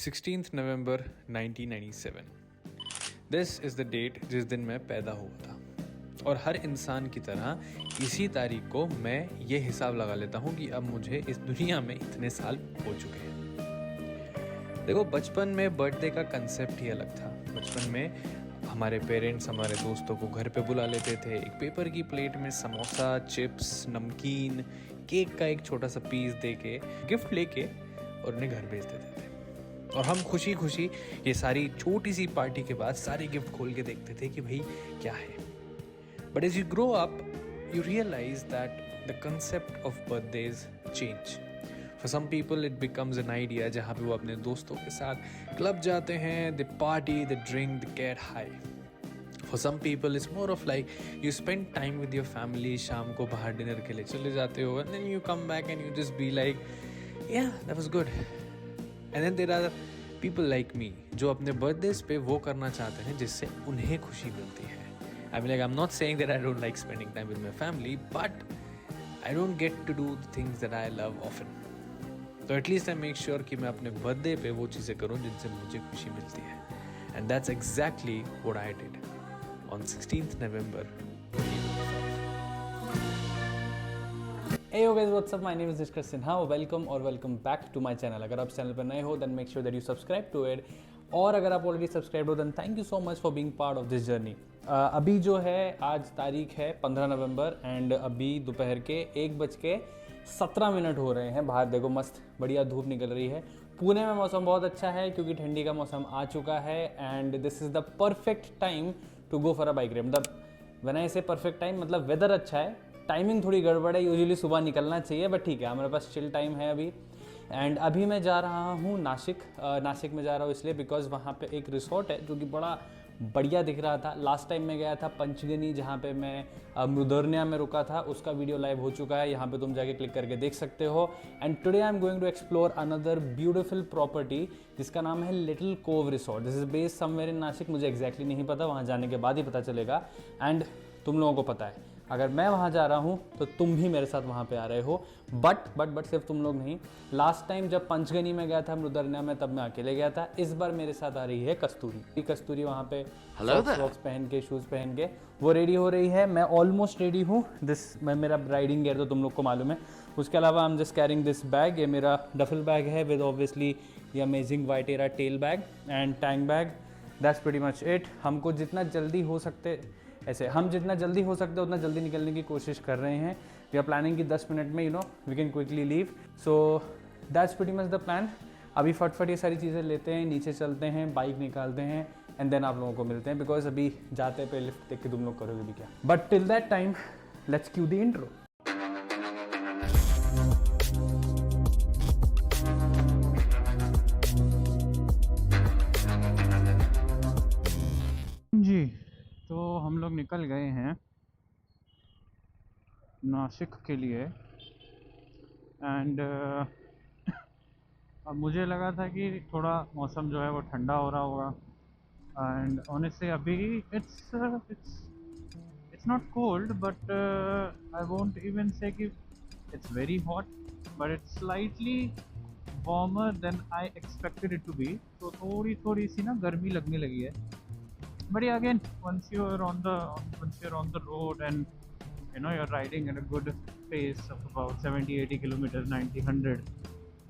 16th November 1997. This is the date जिस दिन मैं पैदा हुआ था और हर इंसान की तरह इसी तारीख को मैं ये हिसाब लगा लेता हूँ कि अब मुझे इस दुनिया में इतने साल हो चुके हैं। देखो, बचपन में बर्थडे का कंसेप्ट ही अलग था। बचपन में हमारे पेरेंट्स हमारे दोस्तों को घर पे बुला लेते थे, एक पेपर की प्लेट में समोसा, चिप्स, नमकीन, केक का एक छोटा सा पीस दे के, गिफ्ट लेके और उन्हें घर भेज देते थे। और हम खुशी खुशी ये सारी छोटी सी पार्टी के बाद सारे गिफ्ट खोल के देखते थे कि भाई क्या है। But as you grow up you realise that the concept of birthdays change. For some people it becomes an idea जहाँ पे वो अपने दोस्तों के साथ क्लब जाते हैं, they party, they drink, they get high. For some people it's more of like you spend time with your family, शाम को बाहर डिनर के लिए चले जाते हो and then you come back and you just be like yeah that was good. And then there are people like me जो अपने बर्थडेज पे वो करना चाहते हैं जिससे उन्हें खुशी मिलती है। I mean like I am not saying that I don't like spending time with my family, but I don't get to do the things that I love often. तो एटलीस्ट आई मेक श्योर कि मैं अपने birthday पे वो चीज़ें करूँ जिनसे मुझे खुशी मिलती है। And that's exactly what I did on 16th November 2025. Hey yo guys, what's up? My name is Nishkar Sinha. Welcome back to my channel. अगर आप चैनल पर नए हो then make sure that you subscribe to it. और अगर आप already subscribe हो then thank you so much for being part of this journey. अभी जो है आज तारीख है 15 नवंबर एंड अभी दोपहर के 1:17 हो रहे हैं। बाहर देखो मस्त बढ़िया धूप निकल रही है। पुणे में मौसम बहुत अच्छा है क्योंकि ठंडी का मौसम आ चुका है and this is the perfect time to go for a bike ride. मतलब when I say perfect time मतलब वेदर अच्छा है, टाइमिंग थोड़ी गड़बड़ है, यूजुअली सुबह निकलना चाहिए बट ठीक है हमारे पास चिल टाइम है अभी। एंड अभी मैं जा रहा हूँ नासिक में जा रहा हूँ इसलिए बिकॉज वहाँ पे एक रिसोर्ट है जो कि बड़ा बढ़िया दिख रहा था। लास्ट टाइम मैं गया था पंचगनी जहाँ पे मैं मृदर्न्या में रुका था, उसका वीडियो लाइव हो चुका है, यहाँ पे तुम जाके क्लिक करके देख सकते हो। And today I am going to explore another beautiful property जिसका नाम है Little Cove Resort. This is based somewhere in Nashik, मुझे एक्जैक्टली नहीं पता, वहाँ जाने के बाद ही पता चलेगा। एंड तुम लोगों को पता है अगर मैं वहाँ जा रहा हूँ तो तुम भी मेरे साथ वहाँ पे आ रहे हो। बट सिर्फ तुम लोग नहीं। लास्ट टाइम जब पंचगनी में गया था मृदर्न्या में तब मैं अकेले गया था, इस बार मेरे साथ आ रही है कस्तूरी वहाँ पे सॉक्स पहन के, शूज़ पहन के वो रेडी हो रही है। मैं ऑलमोस्ट रेडी हूँ। मैं मेरा राइडिंग गियर तो तुम लोग को मालूम है। उसके अलावा I am just carrying this bag, ये मेरा डफल बैग है विद ऑब्वियसली ये अमेजिंग वाइटेरा tail bag and tank bag. That's pretty much it. हम जितना जल्दी हो सकते उतना जल्दी निकलने की कोशिश कर रहे हैं। वी आर प्लानिंग कि 10 मिनट में we can quickly leave. So that's pretty much the plan. अभी फटफट ये सारी चीज़ें लेते हैं, नीचे चलते हैं, बाइक निकालते हैं एंड देन आप लोगों को मिलते हैं बिकॉज अभी जाते पे लिफ्ट देख के तुम लोग करोगे भी क्या। But till that time let's cue the intro. जी तो हम लोग निकल गए हैं नासिक के लिए एंड अब मुझे लगा था कि थोड़ा मौसम जो है वो ठंडा हो रहा होगा एंड ऑनेस्टली अभी it's not cold but I won't even say कि it's very hot but it's slightly warmer than I expected it to be. तो थोड़ी सी ना गर्मी लगने लगी है। But yeah, again, once you're on the road and you're riding at a good pace of about 70-80 kilometers, 90-100,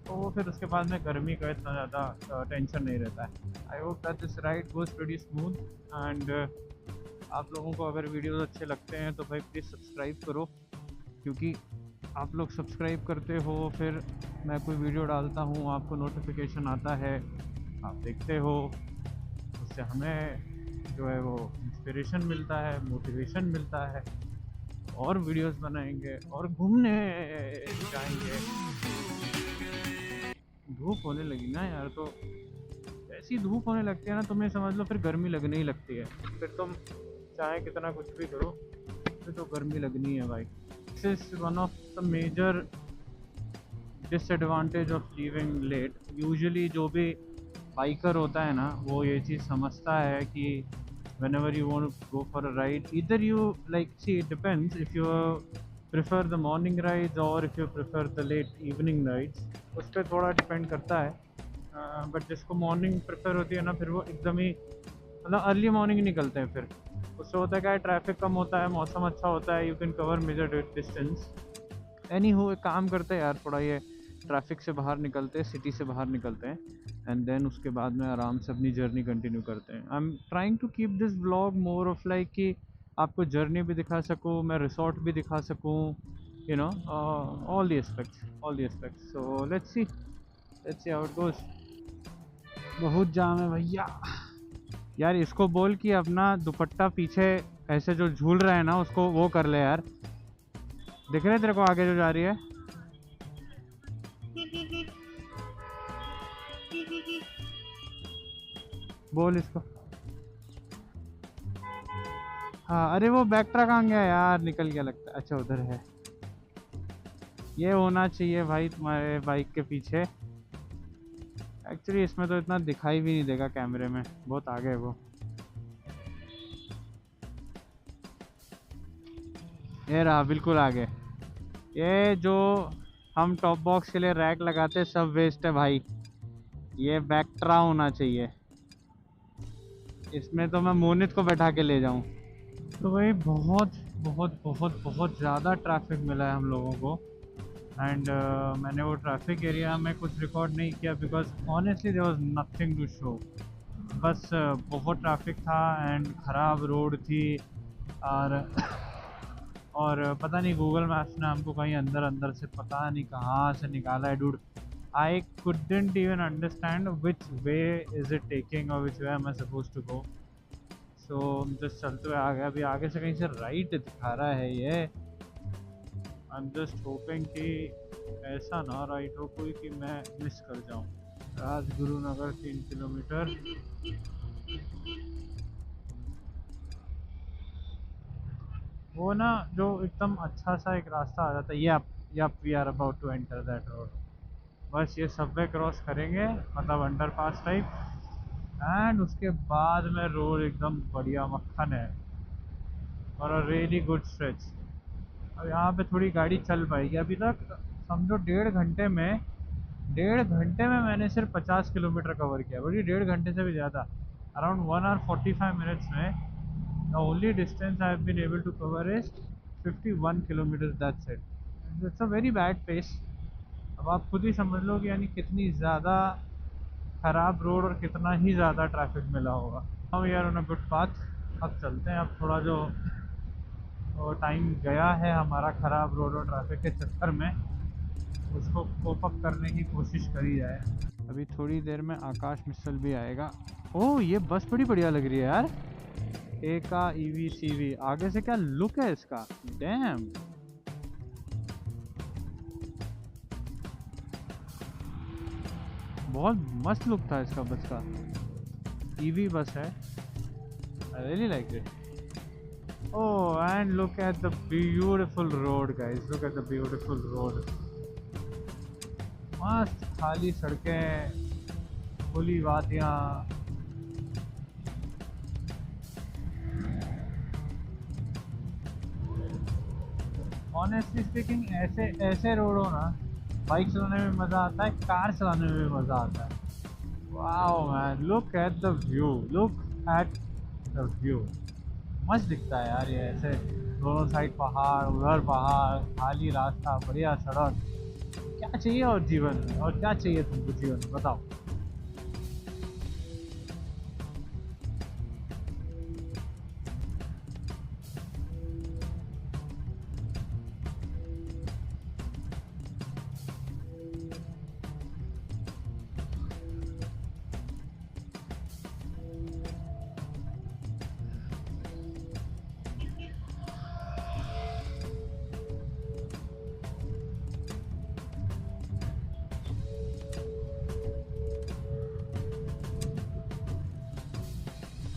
तो फिर उसके बाद में गर्मी का इतना ज़्यादा टेंशन नहीं रहता है। I hope that this ride goes pretty smooth and आप लोगों को अगर वीडियोस अच्छे लगते हैं तो भाई प्लीज़ सब्सक्राइब करो, क्योंकि आप लोग सब्सक्राइब करते हो फिर मैं कोई वीडियो डालता हूँ आपको नोटिफिकेशन आता है, आप देखते हो, उससे हमें जो है वो इंस्पिरेशन मिलता है, मोटिवेशन मिलता है और वीडियोस बनाएंगे और घूमने जाएंगे। धूप होने लगी ना यार, तो ऐसी धूप होने लगती है ना तुम्हें समझ लो फिर गर्मी लगने ही लगती है। फिर तुम चाहे कितना कुछ भी करो फिर तो गर्मी लगनी है भाई। This is one of the major disadvantage of leaving late. Usually जो भी बाइकर होता है ना वो ये चीज़ समझता है कि whenever you want to go for a ride, either you it depends if you prefer the morning rides or if you prefer the late evening rides, उस पर थोड़ा डिपेंड करता है। बट जिसको मॉर्निंग प्रेफर होती है ना, फिर वो एकदम ही मतलब अर्ली मॉर्निंग निकलते हैं। फिर उससे होता है क्या, ट्रैफिक कम होता है, मौसम अच्छा होता है, you can cover major distance. Any हो, एक काम करते हैं यार, थोड़ा ये ट्रैफिक से बाहर निकलते हैं, सिटी से बाहर निकलते हैं, एंड देन उसके बाद में आराम से अपनी जर्नी कंटिन्यू करते हैं। I am trying to keep this vlog more of like कि आपको जर्नी भी दिखा सकूँ, मैं रिसोर्ट भी दिखा सकूँ, you know, all the aspects. So let's see how it goes. बहुत जाम है भैया। यार इसको बोल कि अपना दुपट्टा पीछे ऐसे जो झूल रहा है ना, उसको वो कर ले यार। दिख रहा है तेरे को आगे जो जा रही है? बोल इसको। हाँ, अरे वो बैक कहाँ गया यार, निकल गया लगता है। अच्छा उधर है। ये होना चाहिए भाई तुम्हारे बाइक के पीछे। एक्चुअली इसमें तो इतना दिखाई भी नहीं देगा कैमरे में, बहुत आगे है वो। ये रहा, बिल्कुल आगे। ये जो हम टॉप बॉक्स के लिए रैक लगाते सब वेस्ट है भाई, ये बैक्ट्रा होना चाहिए। इसमें तो मैं मोनित को बैठा के ले जाऊं। तो भाई बहुत बहुत बहुत बहुत ज़्यादा ट्रैफिक मिला है हम लोगों को। एंड मैंने वो ट्रैफिक एरिया में कुछ रिकॉर्ड नहीं किया because honestly there was nothing to show. बस बहुत ट्रैफिक था एंड ख़राब रोड थी। और पता नहीं गूगल मैप्स ने हमको कहीं अंदर अंदर से पता नहीं कहाँ से निकाला है dude. I couldn't even understand which way is it taking or which way am I supposed to go. So just चलते हुए आ गया। अभी आगे से कहीं से राइट दिखा रहा है ये। आई एम जस्ट होपिंग कि ऐसा ना राइट हो कोई कि मैं मिस कर जाऊं। राजगुरु नगर 3 किलोमीटर। वो ना जो एकदम अच्छा सा एक रास्ता आ जाता है, ये we are about to enter that road. बस ये सबवे क्रॉस करेंगे, मतलब अंडरपास टाइप, एंड उसके बाद में रोड एकदम बढ़िया मक्खन है और अ रियली गुड स्ट्रेच। अब यहाँ पे थोड़ी गाड़ी चल पाएगी। अभी तक समझो डेढ़ घंटे में मैंने सिर्फ 50 किलोमीटर कवर किया। बड़ी डेढ़ घंटे से भी ज़्यादा, अराउंड 1 hour 45 minutes में the only distance I have been able to cover is 51 kilometers, that's it. It's a very bad pace। अब आप खुद ही समझ लो कि यानी कितनी ज़्यादा ख़राब रोड और कितना ही ज़्यादा ट्रैफिक मिला होगा। Now we are on a good path। अब चलते हैं। अब थोड़ा जो टाइम गया है हमारा ख़राब रोड और ट्रैफिक के चक्कर में, उसको कोप अप करने की कोशिश करी जाए। अभी थोड़ी देर में आकाश मिसल भी आएगा। ओह, ये बस बड़ी बढ़िया लग रही है यार। ए का EV आगे से क्या लुक है इसका, डैम। बहुत मस्त लुक था इसका बस का। EV बस है, I really like it. Oh, and look at the beautiful road guys, look at the beautiful road. मस्त खाली सड़कें, खुली वादियाँ। ऑनेस्टली स्पीकिंग, ऐसे रोड हो ना, बाइक चलाने में मज़ा आता है, कार चलाने में भी मज़ा आता है। Wow man, look at the view, look at the view. मस्त दिखता है यार ये ऐसे, दोनों साइड पहाड़, उधर पहाड़, खाली रास्ता, बढ़िया सड़क। क्या चाहिए और जीवन में, और क्या चाहिए तुमको जीवन में, बताओ।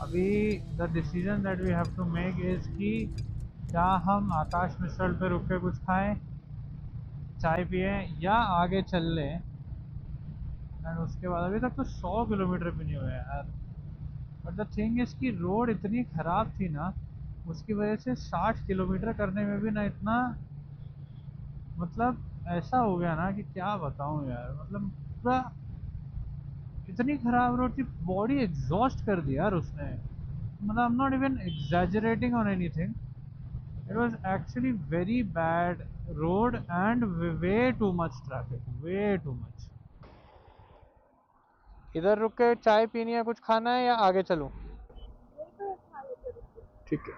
अभी the decision that we have to make is कि क्या हम आकाश मिसल पे रुक के कुछ खाएं, चाय पिए, या आगे चल लें। एंड उसके बाद अभी तक तो 100 किलोमीटर भी नहीं हुए यार। बट द थिंग इज़ कि रोड इतनी ख़राब थी ना, उसकी वजह से 60 किलोमीटर करने में भी ना इतना, मतलब ऐसा हो गया ना कि क्या बताऊं यार। मतलब पूरा इतनी खराब रोड थी, बॉडी एग्जॉस्ट कर दिया यार उसने। मतलब आई am not even exaggerating on anything, it was actually very bad road and way too much traffic, way too much. इधर रुक के चाय पीनी है, कुछ खाना है या आगे चलूं? ठीक है।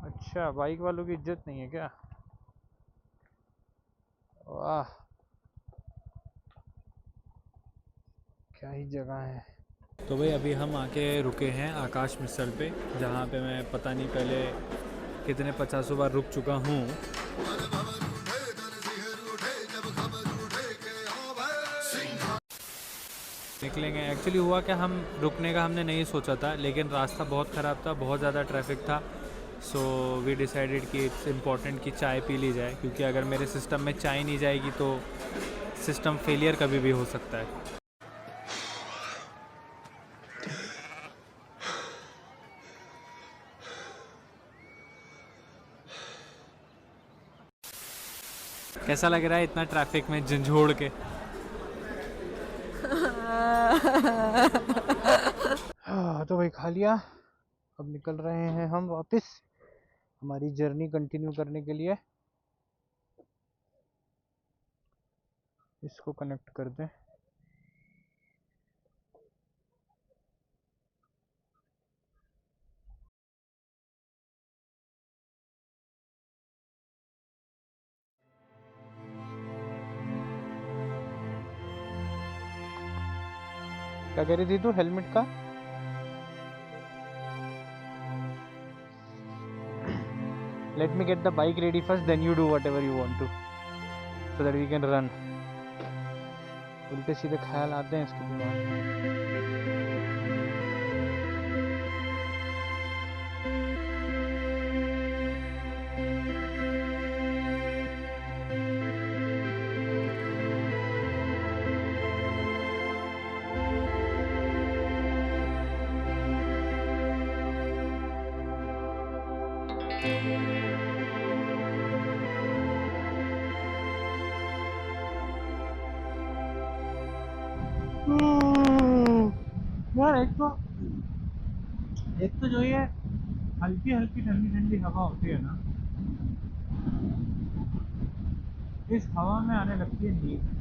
अच्छा, बाइक वालों की इज्जत नहीं है क्या? वाह, क्या ही जगह है। तो भाई अभी हम आके रुके हैं आकाश मिसल पे, जहाँ पे मैं पता नहीं पहले कितने 50 बार रुक चुका हूँ। निकलेंगे। एक्चुअली हुआ क्या, हम रुकने का हमने नहीं सोचा था, लेकिन रास्ता बहुत ख़राब था, बहुत ज़्यादा ट्रैफिक था। सो वी डिसाइडेड कि इट्स इम्पॉर्टेंट कि चाय पी ली जाए, क्योंकि अगर मेरे सिस्टम में चाय नहीं जाएगी तो सिस्टम फेलियर कभी भी हो सकता है। कैसा लग रहा है इतना ट्रैफिक में झंझोड़ के? हाँ तो भाई खा लिया, अब निकल रहे हैं हम वापस हमारी जर्नी कंटिन्यू करने के लिए। इसको कनेक्ट कर दें। क्या कह रही थी तू हेलमेट का? Let me get the bike ready first, then you do whatever you want to, so that we can run. उल्टे सीधे ख्याल आते हैं इसके दिमाग में। यार एक तो जो ये हल्की हल्की ठंडी ठंडी हवा होती है ना, इस हवा में आने लगती है नींद।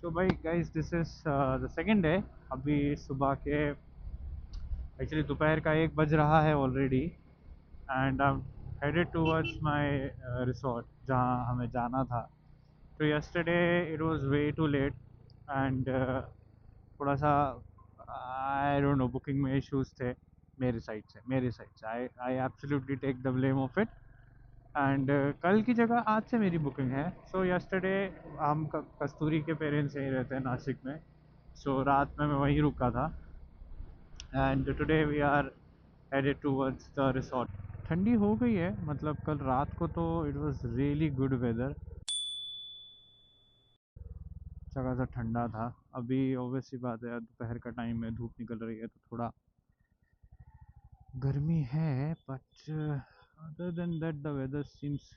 तो भाई guys, this is the second day. अभी सुबह के एक्चुअली दोपहर का 1 बज रहा है already, and I am headed towards my resort जहाँ हमें जाना था। तो yesterday it was way too late and थोड़ा सा आई डोंट नो, बुकिंग में इश्यूज थे मेरे साइड से। I absolutely take the blame of it. And कल की जगह आज से मेरी बुकिंग है। सो यस्टरडे हम कस्तूरी के पेरेंट्स यहीं रहते हैं नासिक में, सो रात में मैं वहीं रुका था। And today we are headed towards the resort. ठंडी हो गई है, मतलब कल रात को तो it was really good weather, जगह सा ठंडा था। अभी ऑब्वियस सी बात है, दोपहर का टाइम है, धूप निकल रही है, तो थोड़ा गर्मी है, but other than that the weather seems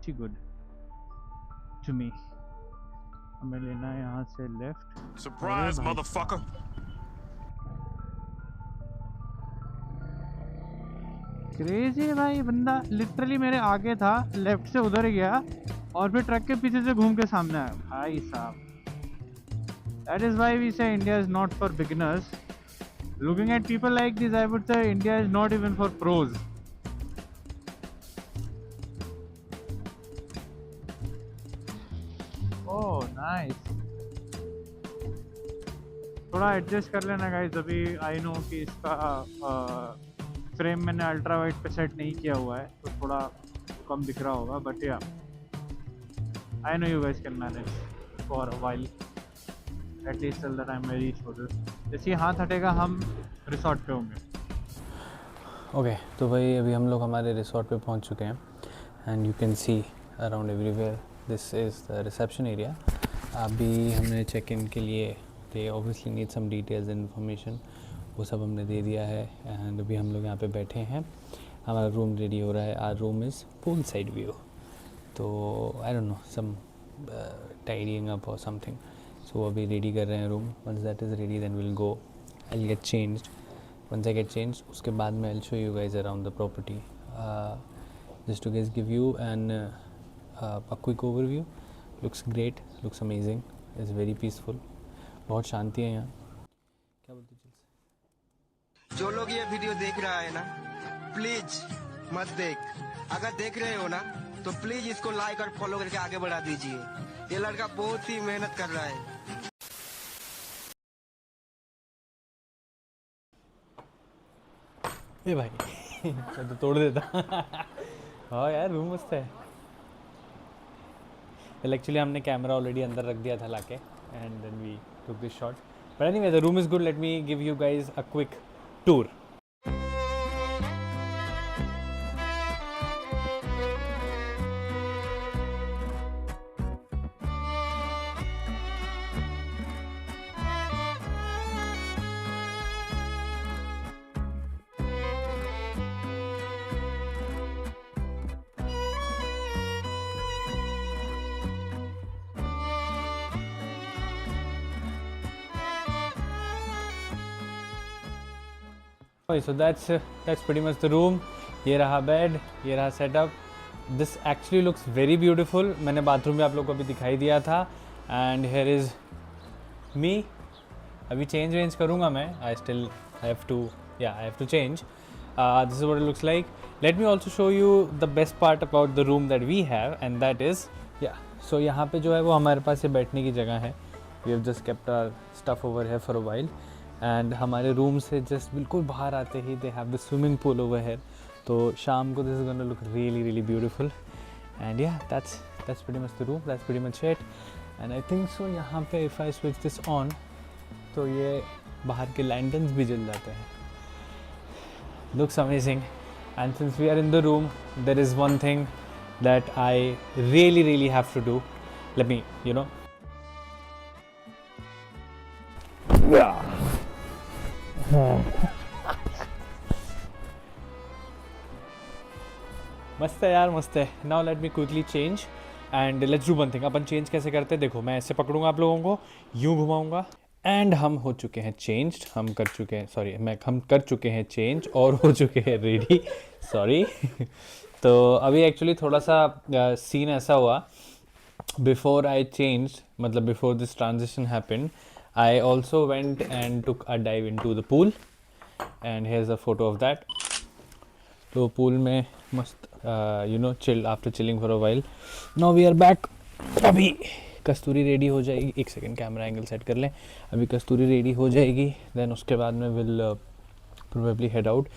good to me. हमें लेना है यहाँ से लेफ्ट। Surprise, motherfucker! क्रेजी है भाई, बंदा लिटरली मेरे आगे था, लेफ्ट से उधर गया और फिर ट्रक के पीछे से घूम के सामने आया भाई साहब। That is why we say India is not for beginners. Looking at people like this I would say India is not even for pros. Oh nice. थोड़ा एडजस्ट कर लेना गाइस, अभी आई नो कि इसका फ्रेम मैंने ultra wide पे set नहीं किया हुआ है, तो थोड़ा कम दिख रहा होगा, बट या I know you guys can manage for a while, at least till the time I reach hotel. जैसे ही हाथ हटेगा हम रिसोर्ट पे होंगे. ओके तो भाई अभी हम लोग हमारे रिसोर्ट पे पहुंच चुके हैं and you can see around everywhere this is the reception area. अभी हमने चेक इन के लिए they obviously need some details information, वो सब हमने दे दिया है एंड अभी हम लोग यहाँ पे बैठे हैं. हमारा रूम रेडी हो रहा है. Our room is pool side view. तो I don't know some tidying up और समथिंग. सो अभी रेडी कर रहे हैं room. Once that is ready then will go. I will get changed. Once I get changed, उसके बाद मैं I'll show you guys around the property. Just to guys give you a quick overview. Looks great, looks amazing, it's very peaceful. बहुत शांति है यहाँ. क्या बोलते हो chills? जो लोग ये वीडियो देख रहा है ना, प्लीज मत देख. अगर देख रहे हो ना तो प्लीज इसको लाइक और फॉलो करके आगे बढ़ा दीजिए. ये लड़का बहुत ही मेहनत कर रहा है. ए भाई तो तोड़ देता. हाँ यार रूम मस्त है. वेल एक्चुअली हमने कैमरा ऑलरेडी अंदर रख दिया था लाके and then we took this shot. But anyway the room is good. Let me give you guys a quick tour. So that's pretty much the room. ये रहा बेड, ये रहा setup. This actually looks very beautiful. मैंने bathroom में आप लोग को अभी दिखाई दिया था. And here is me. अभी चेंज करूँगा मैं. I have to change. This is what it looks like. Let me also show you the best part about the room that we have and that is so यहाँ पे जो है वो हमारे पास ये बैठने की जगह है. We have just kept our stuff over है फॉर अ वाइल. एंड हमारे रूम से जस्ट बिल्कुल बाहर आते ही they have the swimming pool over here. तो शाम को this is gonna look really beautiful. And yeah that's pretty much the room. That's pretty much it. And I think so यहाँ पे if I switch this on तो ये बाहर के lanterns भी जल जाते हैं. Looks amazing. And since we are in the room there is one thing that I really have to do. Let me मस्त है यार, मस्त है. Now let me quickly change and let's do one thing. अपन change कैसे करते हैं देखो. मैं ऐसे पकड़ूंगा आप लोगों को, यूँ घुमाऊंगा एंड हम हो चुके हैं चेंज्ड. हम कर चुके हैं चेंज और हो चुके हैं रेडी. सॉरी. तो अभी एक्चुअली थोड़ा सा सीन ऐसा हुआ. बिफोर आई चेंज मतलब before this transition happened I also went and took a dive into the pool and here's a photo of that. तो pool में मस्त chill after chilling for a while. Now we are back. अभी कस्तूरी ready हो जाएगी. एक second camera angle set कर लें. अभी कस्तूरी रेडी हो जाएगी देन उसके बाद में विल प्रोबेबली हेड आउट.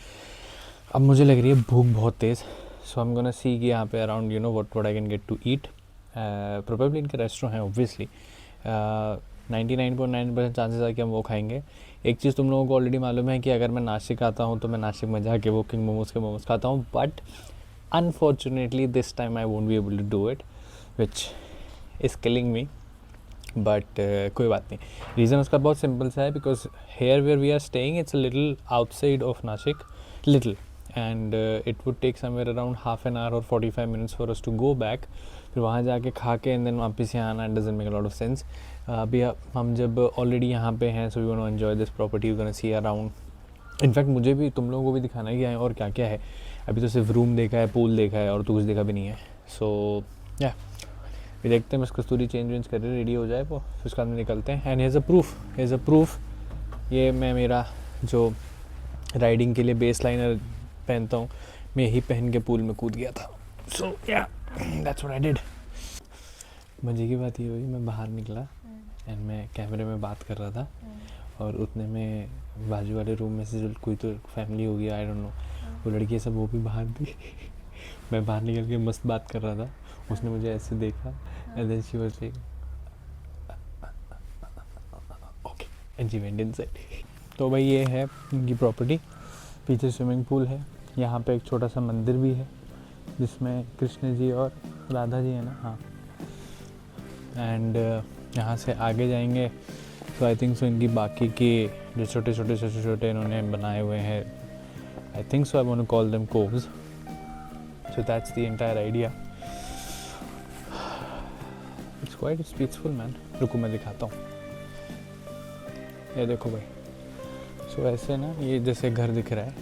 अब मुझे लग रही है भूख बहुत तेज़. सो आई एम गोना सी कि यहाँ पे around what I can get to eat. Probably इनके रेस्टोरेंट हैं ऑब्वियसली. 99.9% चांसेस है कि हम वो खाएंगे. एक चीज़ तुम लोगों को ऑलरेडी मालूम है कि अगर मैं नासिक आता हूँ तो मैं नासिक में जाके वो किंग मोमोज़ के मोमोज़ खाता हूँ. But unfortunately this time I won't be able to do it which is killing me. But कोई बात नहीं. रीज़न उसका बहुत सिंपल सा है because here where we are staying it's a little outside of Nashik little and it would take somewhere around half an hour और 45 minutes for us to go back. फिर वहाँ जाके खा के एंड देन वापस यहाँ आना. It doesn't make a lot of sense. अभी हम जब ऑलरेडी यहाँ पे हैं so we want to enjoy this property. You gonna see around. In fact मुझे भी तुम लोगों को भी दिखाना ही है और क्या क्या है. अभी तो सिर्फ रूम देखा है, पूल देखा है और तो कुछ देखा भी नहीं है. सो या भी देखते हैं. बस कस्तूरी चेंज कर रहे रेडी हो जाए वो फिर उसके बाद में निकलते हैं. एंड हेज़ अ प्रूफ ये मैं मेरा जो राइडिंग के लिए बेस लाइनर पहनता हूँ मैं यही पहन के पूल में कूद गया था. सो या दैट्स व्हाट आई डिड. मजे की बात ये हुई मैं बाहर निकला एंड मैं कैमरे में बात कर रहा था और उतने में बाजू वाले रूम में से जो कोई तो फैमिली होगी आई डोंट नो वो लड़की सब वो भी बाहर थी. मैं बाहर निकल के मस्त बात कर रहा था. उसने मुझे ऐसे देखा And then she was like, okay, and she went inside. तो भाई ये है उनकी प्रॉपर्टी, पीछे स्विमिंग पूल है, यहाँ पे एक छोटा सा मंदिर भी है जिसमें कृष्ण जी और राधा जी है ना, हाँ। एंड यहाँ से आगे जाएंगे तो आई थिंक सो इनकी बाकी की जो छोटे छोटे इन्होंने बनाए हुए हैं, I think so I want to call them coves, so that's the entire idea. It's quite peaceful man. रुको मैं दिखाता हूँ, ये देखो भाई। सो ऐसे ना ये जैसे घर दिख रहा है,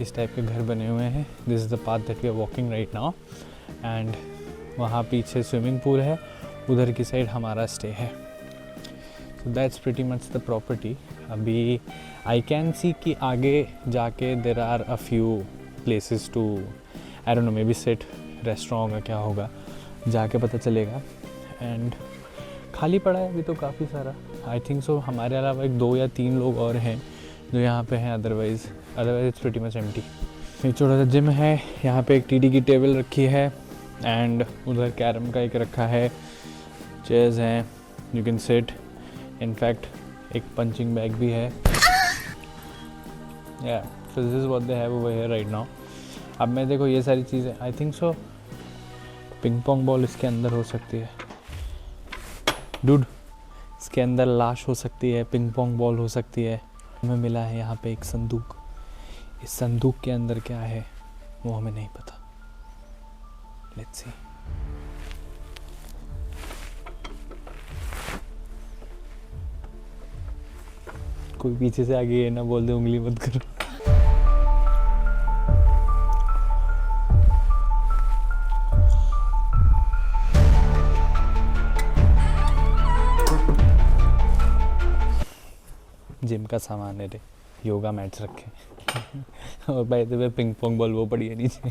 इस टाइप के घर बने हुए हैं। This is the path that we are walking right now. And वहाँ पीछे स्विमिंग पूल है, उधर की साइड हमारा स्टे है। So that's pretty much the property. अभी आई कैन सी कि आगे जाके there are a few places to, I don't know, maybe sit, restaurant होगा, क्या होगा, जाके पता चलेगा। एंड खाली पड़ा है अभी तो काफ़ी सारा। आई थिंक सो हमारे अलावा एक 2 या 3 लोग और हैं जो यहाँ पे हैं, otherwise it's pretty much empty. एक छोटा सा जिम है, यहाँ पे एक टीडी की टेबल रखी है एंड उधर कैरम का एक रखा है, चेयर्स हैं, यू कैन सिट। इनफैक्ट एक पंचिंग बैग भी है। या so this is what they have over here right now. अब मैं देखो ये सारी चीज़ें, आई थिंक सो पिंग पोंग बॉल इसके अंदर हो सकती है डूड, इसके अंदर लाश हो सकती है, पिंग पोंग बॉल हो सकती है। हमें मिला है यहाँ पे एक संदूक, इस संदूक के अंदर क्या है वो हमें नहीं पता। Let's see. कोई पीछे से आगे ये ना बोल दे उंगली मत करो। जिम का सामान है रे, योगा मैट्स रखे और भाई तो पिंग पोंग बॉल वो पड़ी है नीचे।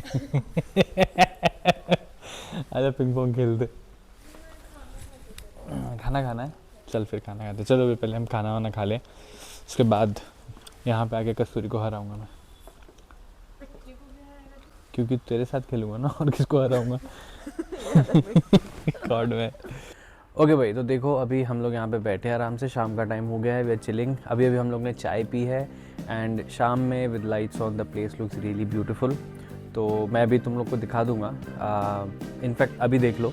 अरे पिंग पोंग खेलते। खाना खाना है, चल फिर खाना खाते। चलो भी पहले हम खाना वाना खा लें, उसके बाद यहाँ पे आके कस्तूरी को हराऊंगा मैं, क्योंकि तेरे साथ खेलूंगा ना, और किसको हराऊंगा। गॉड में। ओके भाई, तो देखो अभी हम लोग यहाँ पे बैठे आराम से, शाम का टाइम हो गया है, वी आर चिलिंग। अभी हम लोग ने चाय पी है एंड शाम में with lights on the place looks really beautiful. तो मैं अभी तुम लोग को दिखा दूंगा, इनफैक्ट अभी देख लो।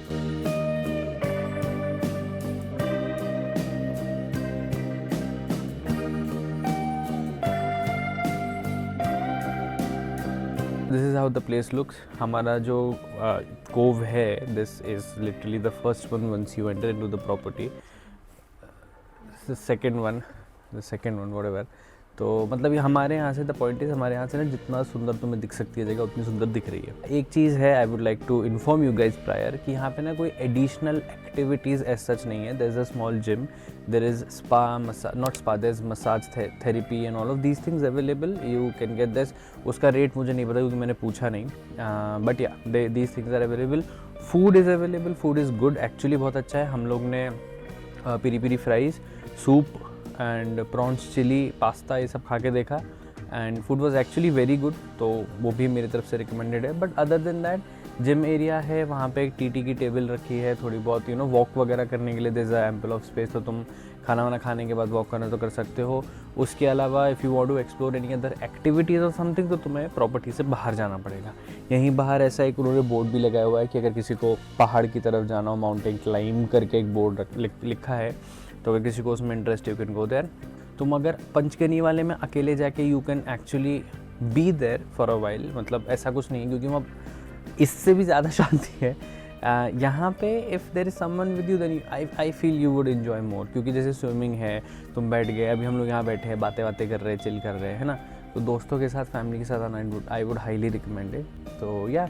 This is how the place looks. हमारा जो कोव है, this is literally the first one once you enter into the property, the second one whatever. तो मतलब ये हमारे यहाँ से, द पॉइंट इज़, हमारे यहाँ से ना जितना सुंदर तुम्हें दिख सकती है जगह उतनी सुंदर दिख रही है। एक चीज़ है, I would like to inform you guys prior, कि यहाँ पे ना कोई एडिशनल एक्टिविटीज़ एज सच नहीं है। There is a small gym, there is spa, not spa, there is massage therapy and all of these things available, you can get this. उसका rate मुझे नहीं पता क्योंकि मैंने पूछा नहीं, but yeah these things are available. Food is available, food is good, actually बहुत अच्छा है। हम लोग ने peri peri fries, soup and prawns chilli, pasta, ये सब खा के देखा and food was actually very good, तो वो भी मेरी तरफ से रिकमेंडेड है। But other than that, gym area है, वहाँ पे एक टीटी की टेबल रखी है, थोड़ी बहुत वॉक वगैरह करने के लिए there is a ample of space, तो तुम खाना वाना खाने के बाद वॉक करना तो कर सकते हो। उसके अलावा if you want to explore any other activities और समथिंग, तो तुम्हें प्रॉपर्टी से बाहर जाना पड़ेगा। यहीं बाहर ऐसा एक उन्होंने बोर्ड भी लगाया हुआ है कि अगर किसी को पहाड़ की तरफ जाना हो, माउंटेन क्लाइंब करके एक बोर्ड लिखा है, तो अगर किसी को उसमें इंटरेस्ट है, यू कैन गो देयर। तुम अगर पंचगनी वाले में अकेले जाके you can actually be there for a while, मतलब ऐसा कुछ नहीं है, क्योंकि वहाँ इससे भी ज़्यादा शांति है। यहाँ पे if there is someone with you then I feel you would enjoy more, क्योंकि जैसे स्विमिंग है, तुम बैठ गए, अभी हम लोग यहाँ बैठे हैं, बातें कर रहे हैं, चिल कर रहे हैं, है ना। तो दोस्तों के साथ, फैमिली के साथ आना I would highly recommend it. तो या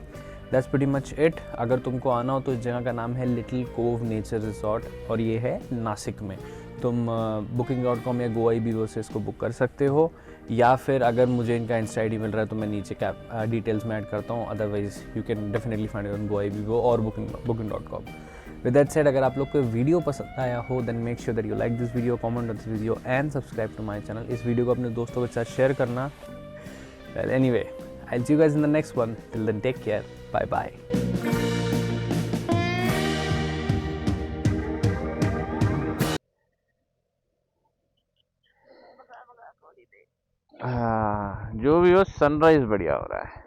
दैट्स प्रीटी मच इट। अगर तुमको आना हो तो इस जगह का नाम है लिटिल कोव नेचर रिसोर्ट, और ये है नासिक में। तुम booking.com या GoIBO से इसको बुक कर सकते हो, या फिर अगर मुझे इनका इंस्टा ID मिल रहा है तो मैं नीचे डिटेल्स में ऐड करता हूँ, otherwise you can definitely find it on GoIBO और booking.com। विद दैट सेड, अगर आप लोग को वीडियो पसंद आया हो then make sure that you like this video, comment on this video and subscribe to my channel. इस वीडियो को अपने दोस्तों के साथ शेयर करना। Well anyway, I will see you guys in the next one, till then take care, bye bye. जो भी हो सनराइज बढ़िया हो रहा है।